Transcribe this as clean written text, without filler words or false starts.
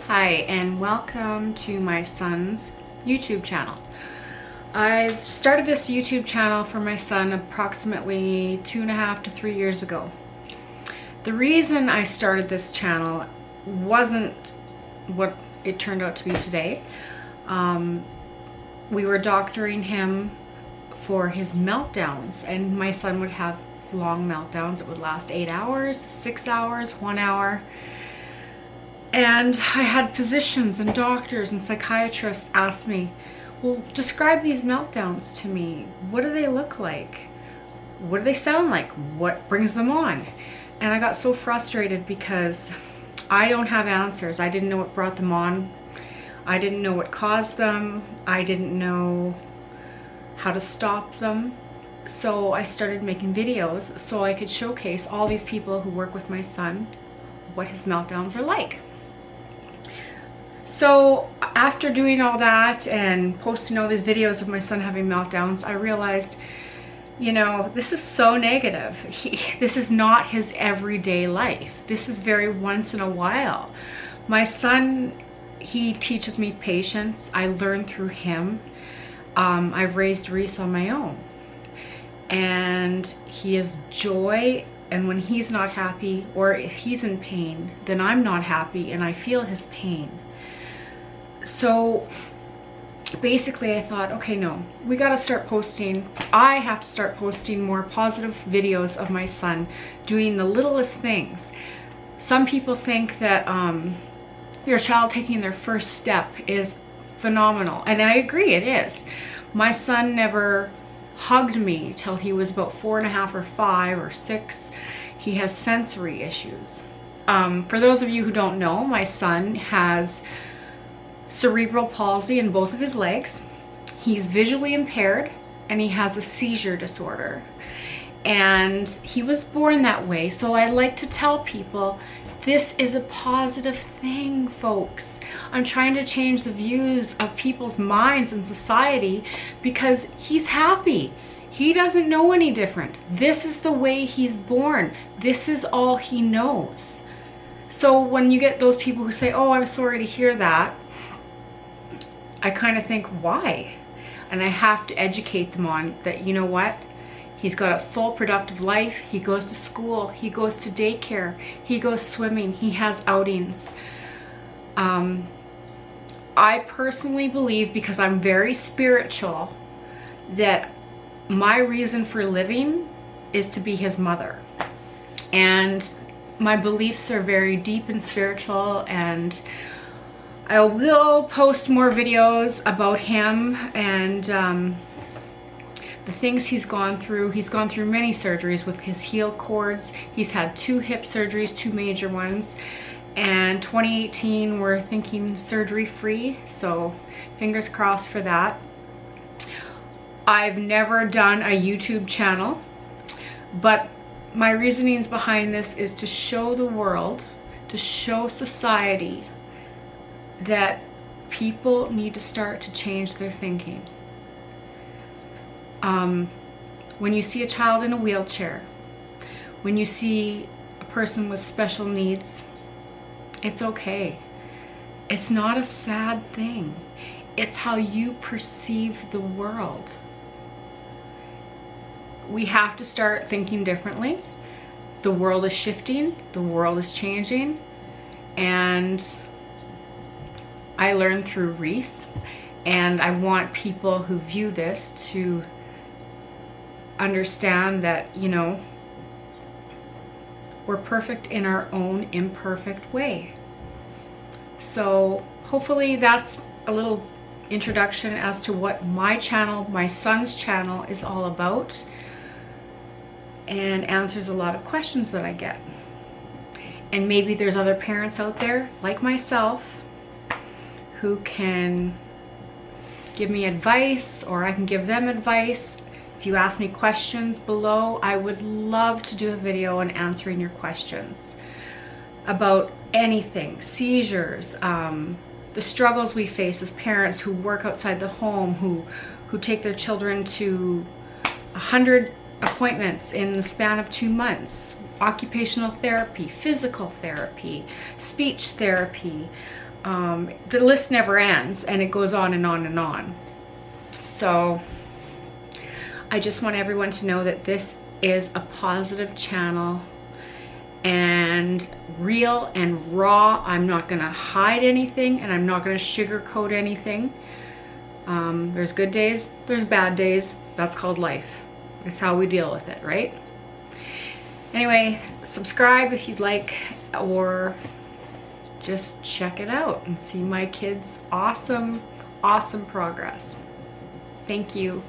Hi, and welcome to my son's YouTube channel. I've started this YouTube channel for my son approximately 2.5 to 3 years ago. The reason I started this channel wasn't what it turned out to be today. We were doctoring him for his meltdowns, and my son would have long meltdowns. It would last 8 hours, 6 hours, 1 hour. And I had physicians and doctors and psychiatrists ask me, well, describe these meltdowns to me. What do they look like? What do they sound like? What brings them on? And I got so frustrated because I don't have answers. I didn't know what brought them on. I didn't know what caused them. I didn't know how to stop them. So I started making videos so I could showcase all these people who work with my son what his meltdowns are like. So after doing all that and posting all these videos of my son having meltdowns, I realized, you know, this is so negative. This is not his everyday life. This is very once in a while. My son, he teaches me patience. I learn through him. I've raised Reese on my own. And he is joy. And when he's not happy or if he's in pain, then I'm not happy and I feel his pain. So basically I thought, okay, no, we got to start posting. I have to start posting more positive videos of my son doing the littlest things. Some people think that your child taking their first step is phenomenal. And I agree, it is. My son never hugged me till he was about 4.5 or 5 or 6. He has sensory issues. For those of you who don't know, my son has cerebral palsy in both of his legs. He's visually impaired and he has a seizure disorder. And he was born that way. So I like to tell people this is a positive thing, folks. I'm trying to change the views of people's minds in society because he's happy. He doesn't know any different. This is the way he's born. This is all he knows. So when you get those people who say, oh, I'm sorry to hear that, I kind of think, why? And I have to educate them on that, you know what? He's got a full productive life. He goes to school. He goes to daycare. He goes swimming. He has outings. I personally believe, because I'm very spiritual, that my reason for living is to be his mother. And my beliefs are very deep and spiritual, and I will post more videos about him and the things he's gone through. He's gone through many surgeries with his heel cords. He's had 2 hip surgeries, 2 major ones. And 2018, we're thinking surgery free, so fingers crossed for that. I've never done a YouTube channel, but my reasonings behind this is to show the world, to show society that people need to start to change their thinking. When you see a child in a wheelchair, when you see a person with special needs, it's okay. It's not a sad thing. It's how you perceive the world. We have to start thinking differently. The world is shifting, the world is changing, and I learned through Reese, and I want people who view this to understand that, you know, we're perfect in our own imperfect way. So hopefully that's a little introduction as to what my channel, my son's channel, is all about, and answers a lot of questions that I get. And maybe there's other parents out there like myself who can give me advice, or I can give them advice. If you ask me questions below, I would love to do a video on answering your questions about anything, seizures, the struggles we face as parents who work outside the home, who take their children to 100 appointments in the span of 2 months, occupational therapy, physical therapy, speech therapy, the list never ends, and it goes on and on and on. So I just want everyone to know that this is a positive channel and real and raw. I'm not gonna hide anything, and I'm not gonna sugarcoat anything. There's good days, there's bad days. That's called life. It's how we deal with it, right? Anyway, subscribe if you'd like, or just check it out and see my kids' awesome progress. Thank you.